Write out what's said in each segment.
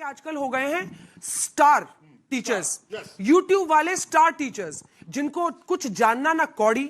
आजकल हो गए हैं स्टार टीचर्स, यूट्यूब वाले स्टार टीचर्स जिनको कुछ जानना ना कौड़ी,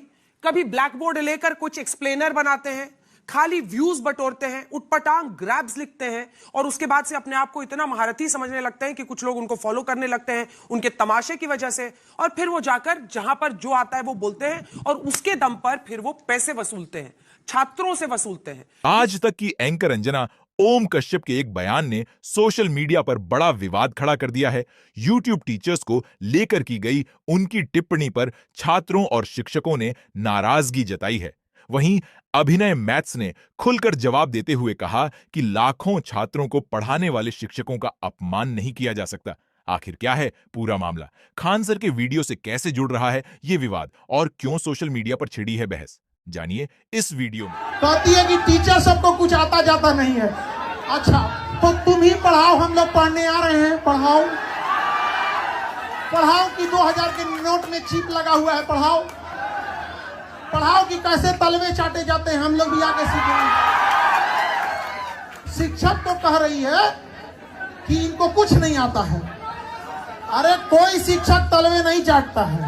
कभी ब्लैक बोर्ड लेकर कुछ एक्सप्लेनर बनाते हैं, खाली व्यूज बटोरते हैं, उटपटांग ग्रैब्स लिखते हैं और उसके बाद से अपने आप को इतना महारथी समझने लगते हैं कि कुछ लोग उनको फॉलो करने लगते हैं उनके तमाशे की वजह से, और फिर वो जाकर जहां पर जो आता है वो बोलते हैं और उसके दम पर फिर वो पैसे वसूलते हैं, छात्रों से वसूलते हैं। आज तक की एंकर अंजना ओम कश्यप के एक बयान ने सोशल मीडिया पर बड़ा विवाद खड़ा कर दिया है। यूट्यूब टीचर्स को लेकर की गई उनकी टिप्पणी पर छात्रों और शिक्षकों ने नाराजगी जताई है। वहीं अभिनय मैथ्स ने खुलकर जवाब देते हुए कहा कि लाखों छात्रों को पढ़ाने वाले शिक्षकों का अपमान नहीं किया जा सकता। आखिर क्या है पूरा मामला? खान सर के वीडियो से कैसे जुड़ रहा है ये विवाद और क्यों सोशल मीडिया पर छिड़ी है बहस, जानिए इस वीडियो में। कहती है कि टीचर सबको कुछ आता जाता नहीं है। अच्छा तो तुम ही पढ़ाओ, हम लोग पढ़ने आ रहे हैं। पढ़ाओ पढ़ाओ कि 2000 के नोट में चिप लगा हुआ है। पढ़ाओ पढ़ाओ कि कैसे तलवे चाटे जाते हैं, हम लोग भी आके सीखेंगे। शिक्षक तो कह रही है कि इनको कुछ नहीं आता है। अरे कोई शिक्षक तलवे नहीं चाटता है।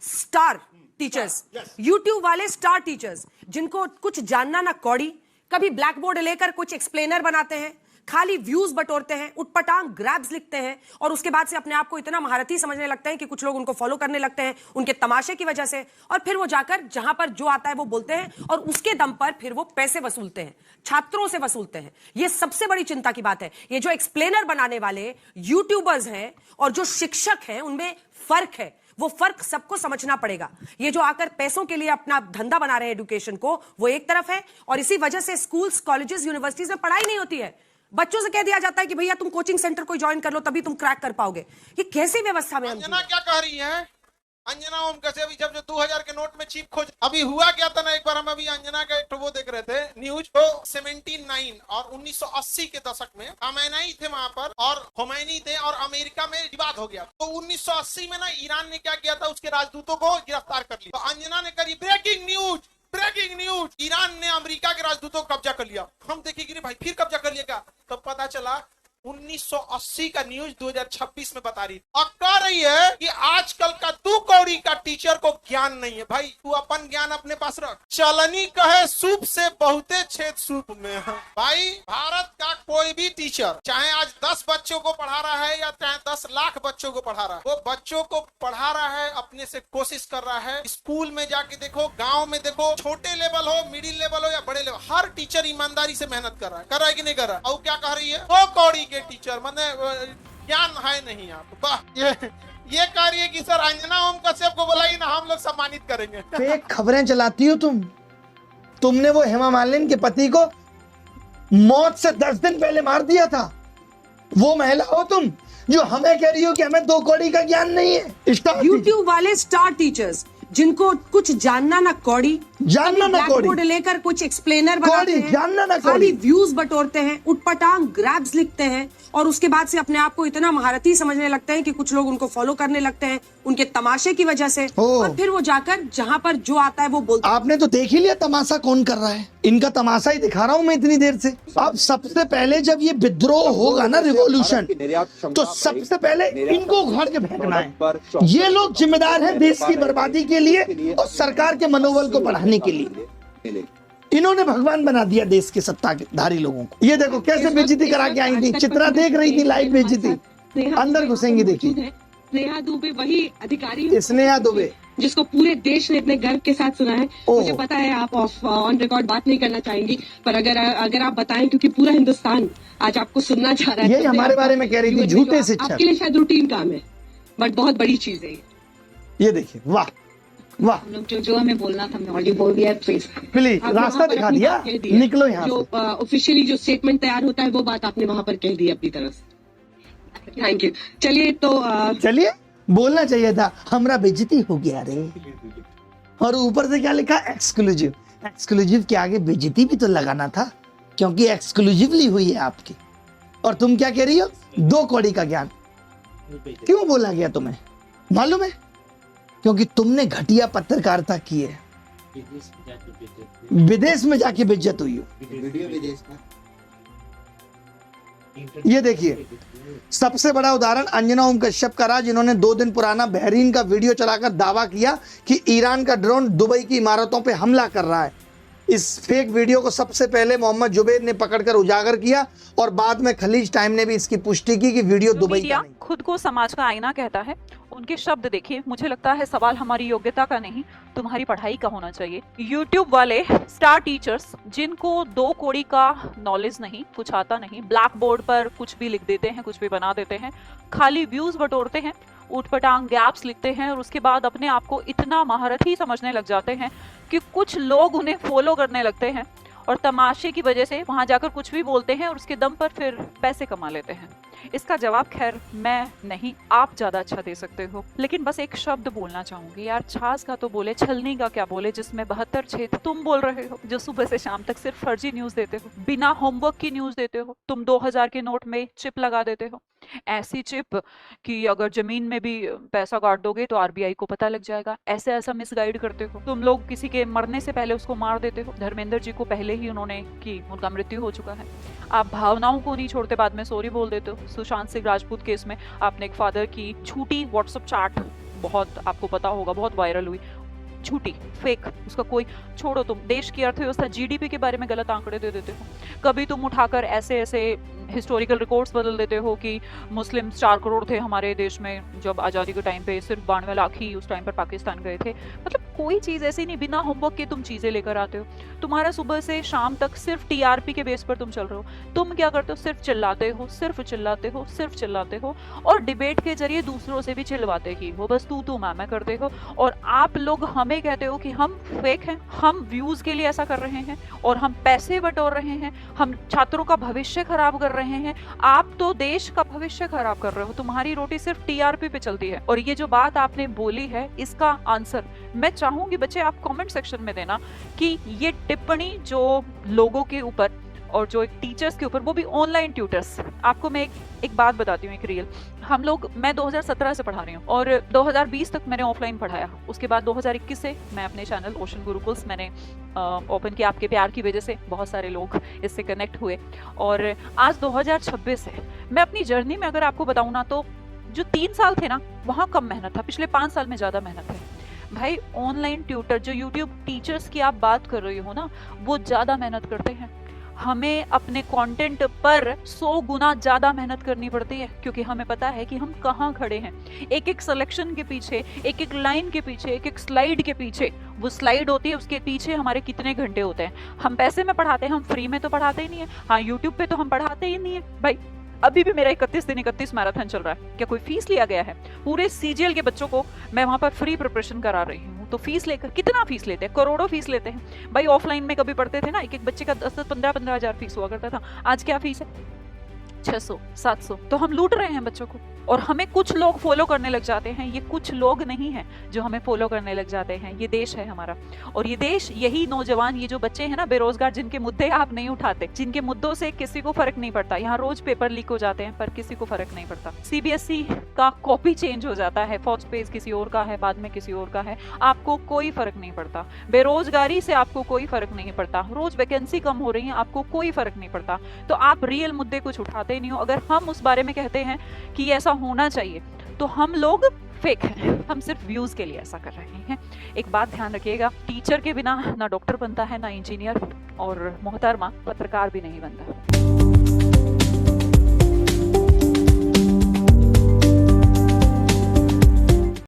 स्टार टीचर्स, यूट्यूब वाले स्टार टीचर्स जिनको कुछ जानना ना कौड़ी, कभी ब्लैक बोर्ड लेकर कुछ एक्सप्लेनर बनाते हैं, खाली व्यूज बटोरते हैं, उटपटांग ग्रैब्स लिखते हैं और उसके बाद से अपने आप को इतना महारथी समझने लगते हैं कि कुछ लोग उनको फॉलो करने लगते हैं उनके तमाशे की वजह से, और फिर वो जाकर जहां पर जो आता है वो बोलते हैं और उसके दम पर फिर वो पैसे वसूलते हैं, छात्रों से वसूलते हैं। ये सबसे बड़ी चिंता की बात है। ये जो एक्सप्लेनर बनाने वाले यूट्यूबर्स हैं और जो शिक्षक हैं उनमें फर्क है, वो फर्क सबको समझना पड़ेगा। ये जो आकर पैसों के लिए अपना धंधा बना रहे हैं एजुकेशन को, वो एक तरफ है, और इसी वजह से स्कूल्स, कॉलेजेस, यूनिवर्सिटीज में पढ़ाई नहीं होती है। बच्चों से कह दिया जाता है कि भैया तुम कोचिंग सेंटर को ज्वाइन कर लो तभी तुम क्रैक कर पाओगे। ये कैसी व्यवस्था में? अंजना क्या कह रही है? अंजना ओम कश्यप जब जो 2000 के नोट में चिप खोज, अभी हुआ क्या था ना, एक बार हम अभी अंजना का एक वो देख रहे थे न्यूज को, 79 और 1980 के दशक में खमैनी थे वहां पर और खोमैनी थे और अमेरिका में विवाद हो गया। तो 1980 में ना ईरान ने क्या किया था, उसके राजदूतों को गिरफ्तार कर लिया। तो अंजना ने करी ब्रेकिंग न्यूज, ईरान ने अमेरिका के राजदूतों को कब्जा कर लिया। हम देखेंगे भाई फिर कब्जा कर लिया क्या? तो पता चला 1980 का न्यूज 2026 में बता रही, और कह रही है कि आजकल का 2 कौड़ी का टीचर को ज्ञान नहीं है। भाई तू अपन ज्ञान अपने पास रख। चलनी कहे सूप से बहुते छेद सूप में है। भाई भारत का कोई भी टीचर चाहे आज 10 बच्चों को पढ़ा रहा है या चाहे 10 लाख बच्चों को पढ़ा रहा है, वो बच्चों को पढ़ा रहा है, अपने से कोशिश कर रहा है। स्कूल में जाके देखो, गाँव में देखो, छोटे लेवल हो, मिडिल लेवल हो या बड़े लेवल, हर टीचर ईमानदारी से मेहनत कर रहा है कि नहीं कर रहा है? और क्या कह रही है? 2 कौड़ी के टीचर, मतलब ज्ञान है नहीं आपको। ये कह रही है कि सर अंजना ओम कश्यप को बुलाइए ना, हम लोग सम्मानित करेंगे। फेक खबरें चलाती हो तुमने वो हेमा मालिनी के पति को मौत से 10 दिन पहले मार दिया था। वो महिला हो तुम जो हमें कह रही हो कि हमें 2 कौड़ी का ज्ञान नहीं है। यूट्यूब वाले स्टार टीचर्स जिनको कुछ जानना ना कौड़ी, बोर्ड लेकर कुछ एक्सप्लेनर बनाते हैं, खाली व्यूज बटोरते हैं, उटपटांग ग्रैब्स लिखते हैं और उसके बाद से अपने आप को इतना महारथी समझने लगते हैं कि कुछ लोग उनको फॉलो करने लगते हैं उनके तमाशे की वजह से, और फिर वो जाकर जहां पर जो आता है वो बोलते हैं। आपने तो देख ही लिया तमाशा कौन कर रहा है। इनका तमाशा ही दिखा रहा हूं मैं इतनी देर से। अब सबसे पहले जब ये विद्रोह होगा ना, रिवॉल्यूशन, तो सबसे पहले इनको उखाड़ के फेंकना है। ये लोग जिम्मेदार हैं देश की बर्बादी के लिए और सरकार के मनोबल को बढ़ाने के लिए। इन्होंने भगवान बना दिया देश के सत्ताधारी लोगों को। ये देखो कैसे बेइज्जती करा के आई थी, चित्रा देख रही थी लाइव बेइज्जती। अंदर घुसेंगी, देखिए स्नेहा दुबे वही अधिकारी, स्नेहा दुबे जिसको पूरे देश ने इतने गर्व के साथ सुना है। मुझे पता है आप ऑन रिकॉर्ड बात नहीं करना चाहेंगी, पर अगर आप बताएं, क्योंकि पूरा हिंदुस्तान आज आपको सुनना चाह रहा है। ये हमारे बारे में कह रही थी, झूठे शिक्षक। आपके लिए शायद रूटीन काम है, बट बहुत बड़ी चीज है ये। देखिए वाह वाह, जो हमें बोलना था हमने ऑलरेडी बोल दिया है। प्लीज रास्ता दिखा दिया, निकलो यहाँ जो ऑफिशियली जो स्टेटमेंट तैयार होता है वो बात आपने वहां पर कह दी अपनी तरफ से। Thank you. चलिए तो चलिए, बोलना चाहिए था हमरा बेइज्जती हो गया रे। और ऊपर से क्या लिखा? एक्सक्लूसिव। एक्सक्लूसिव के आगे बेइज्जती भी तो लगाना था, क्योंकि एक्सक्लूसिवली हुई है आपकी। और तुम क्या कह रही हो? 2 कौड़ी का ज्ञान क्यों बोला गया तुम्हें मालूम है? क्योंकि तुमने घटिया पत्रकारिता की है। विदेश में जाके बेइज्जत हुई हो। वीडियो विदेश में। ये देखिए सबसे बड़ा उदाहरण अंजना ओम कश्यप का रहा, जिन्होंने 2 दिन पुराना बहरीन का वीडियो चलाकर दावा किया कि ईरान का ड्रोन दुबई की इमारतों पे हमला कर रहा है। इस फेक वीडियो को सबसे पहले मोहम्मद जुबैर ने पकड़कर उजागर किया और बाद में खलीज टाइम ने भी इसकी पुष्टि की कि वीडियो दुबई का नहीं। खुद को समाज का आईना कहता है, उनके शब्द देखिए। मुझे लगता है सवाल हमारी योग्यता का नहीं, तुम्हारी पढ़ाई का होना चाहिए। YouTube वाले स्टार टीचर्स जिनको 2 कौड़ी का नॉलेज नहीं, कुछ आता नहीं, ब्लैक बोर्ड पर कुछ भी लिख देते हैं, कुछ भी बना देते हैं, खाली व्यूज बटोरते हैं, ऊटपटांग गैप्स लिखते हैं और उसके बाद अपने आप को इतना महारथी समझने लग जाते हैं कि कुछ लोग उन्हें फॉलो करने लगते हैं और तमाशे की वजह से वहां जाकर कुछ भी बोलते हैं और उसके दम पर फिर पैसे कमा लेते हैं। इसका जवाब खैर मैं नहीं, आप ज्यादा अच्छा दे सकते हो। लेकिन बस एक शब्द बोलना चाहूंगी यार, छाछ का तो बोले, छलनी का क्या बोले, जिसमें 72 छेद तुम बोल रहे हो, जो सुबह से शाम तक सिर्फ फर्जी न्यूज देते हो, बिना होमवर्क की न्यूज देते हो। तुम 2000 के नोट में चिप लगा देते हो, ऐसी चिप कि अगर जमीन में भी पैसा काट दोगे तो आरबीआई को पता लग जाएगा। ऐसा मिसगाइड करते हो तुम लोग, किसी के मरने से पहले उसको मार देते हो। धर्मेंद्र जी को पहले ही उन्होंने की, उनका मृत्यु हो चुका है। आप भावनाओं को नहीं छोड़ते, बाद में सॉरी बोल देते हो। सुशांत सिंह राजपूत केस में आपने एक फादर की झूठी व्हाट्सएप चैट, बहुत आपको पता होगा, बहुत वायरल हुई, झूठी, फेक, उसका कोई छोड़ो। तुम देश की अर्थव्यवस्था जीडीपी के बारे में गलत आंकड़े दे देते हो। कभी तुम उठाकर ऐसे हिस्टोरिकल रिकॉर्ड्स बदल देते हो कि मुस्लिम 4 करोड़ थे हमारे देश में जब आज़ादी के टाइम पे, सिर्फ 92 लाख ही उस टाइम पर पाकिस्तान गए थे। मतलब कोई चीज़ ऐसी नहीं, बिना होमवर्क के तुम चीज़ें लेकर आते हो। तुम्हारा सुबह से शाम तक सिर्फ टीआरपी के बेस पर तुम चल रहे हो। तुम क्या करते हो? सिर्फ चिल्लाते हो, सिर्फ चिल्लाते हो, सिर्फ चिल्लाते हो और डिबेट के जरिए दूसरों से भी चिल्वाते ही हो। बस तू मैं करते हो और आप लोग हमें कहते हो कि हम फेक हैं, हम व्यूज के लिए ऐसा कर रहे हैं और हम पैसे बटोर रहे हैं, हम छात्रों का भविष्य खराब कर रहे हैं। आप तो देश का भविष्य खराब कर रहे हो। तुम्हारी रोटी सिर्फ टीआरपी पे चलती है। और ये जो बात आपने बोली है, इसका आंसर मैं चाहूंगी बच्चे आप कमेंट सेक्शन में देना कि ये टिप्पणी जो लोगों के ऊपर और जो एक टीचर्स के ऊपर, वो भी ऑनलाइन ट्यूटर्स। आपको मैं एक बात बताती हूँ, एक रियल। हम लोग, मैं 2017 से पढ़ा रही हूँ और 2020 तक मैंने ऑफलाइन पढ़ाया। उसके बाद 2021 से मैं अपने चैनल ओशन गुरुकुल्स मैंने ओपन किया। आपके प्यार की वजह से बहुत सारे लोग इससे कनेक्ट हुए और आज 2026 है। मैं अपनी जर्नी में अगर आपको बताऊँ ना, तो जो 3 साल थे ना, वहाँ कम मेहनत था, पिछले 5 साल में ज़्यादा मेहनत है भाई। ऑनलाइन ट्यूटर, जो यूट्यूब टीचर्स की आप बात कर रही हो ना, वो ज़्यादा मेहनत करते हैं। हमें अपने कंटेंट पर 100 गुना ज़्यादा मेहनत करनी पड़ती है, क्योंकि हमें पता है कि हम कहाँ खड़े हैं। एक सिलेक्शन के पीछे, एक लाइन के पीछे, एक स्लाइड के पीछे, वो स्लाइड होती है, उसके पीछे हमारे कितने घंटे होते हैं। हम पैसे में पढ़ाते हैं, हम फ्री में तो पढ़ाते ही नहीं है। हाँ, यूट्यूब पे तो हम पढ़ाते ही नहीं है भाई। अभी भी मेरा 31 दिन 31 मैराथन चल रहा है। क्या कोई फीस लिया गया है? पूरे सीजीएल के बच्चों को मैं वहां पर फ्री प्रिपरेशन करा रही हूँ। तो फीस लेकर, कितना फीस लेते हैं? करोड़ों फीस लेते हैं भाई। ऑफलाइन में कभी पढ़ते थे ना, एक बच्चे का 10-15 हजार फीस हुआ करता था। आज क्या फीस है? 600-700। तो हम लूट रहे हैं बच्चों को और हमें कुछ लोग फॉलो करने लग जाते हैं। ये कुछ लोग नहीं है जो हमें फॉलो करने लग जाते हैं, ये देश है हमारा। और ये देश, यही नौजवान, ये जो बच्चे हैं ना बेरोजगार, जिनके मुद्दे आप नहीं उठाते, जिनके मुद्दों से किसी को फर्क नहीं पड़ता। यहाँ रोज पेपर लीक हो जाते हैं पर किसी को फर्क नहीं पड़ता। सीबीएसई का कॉपी चेंज हो जाता है, फर्स्ट पेज किसी और का है, बाद में किसी और का है, आपको कोई फर्क नहीं पड़ता। बेरोजगारी से आपको कोई फर्क नहीं पड़ता। रोज वैकेंसी कम हो रही है, आपको कोई फर्क नहीं पड़ता। तो आप रियल मुद्दे कुछ उठाते नहीं हो। अगर हम उस बारे में कहते हैं कि ऐसा होना चाहिए, तो हम लोग फेक हैं। हम सिर्फ व्यूज के लिए ऐसा कर रहे हैं। एक बात ध्यान रखिएगा, टीचर के बिना ना डॉक्टर बनता है, ना इंजीनियर, और मोहतरमा पत्रकार भी नहीं बनता।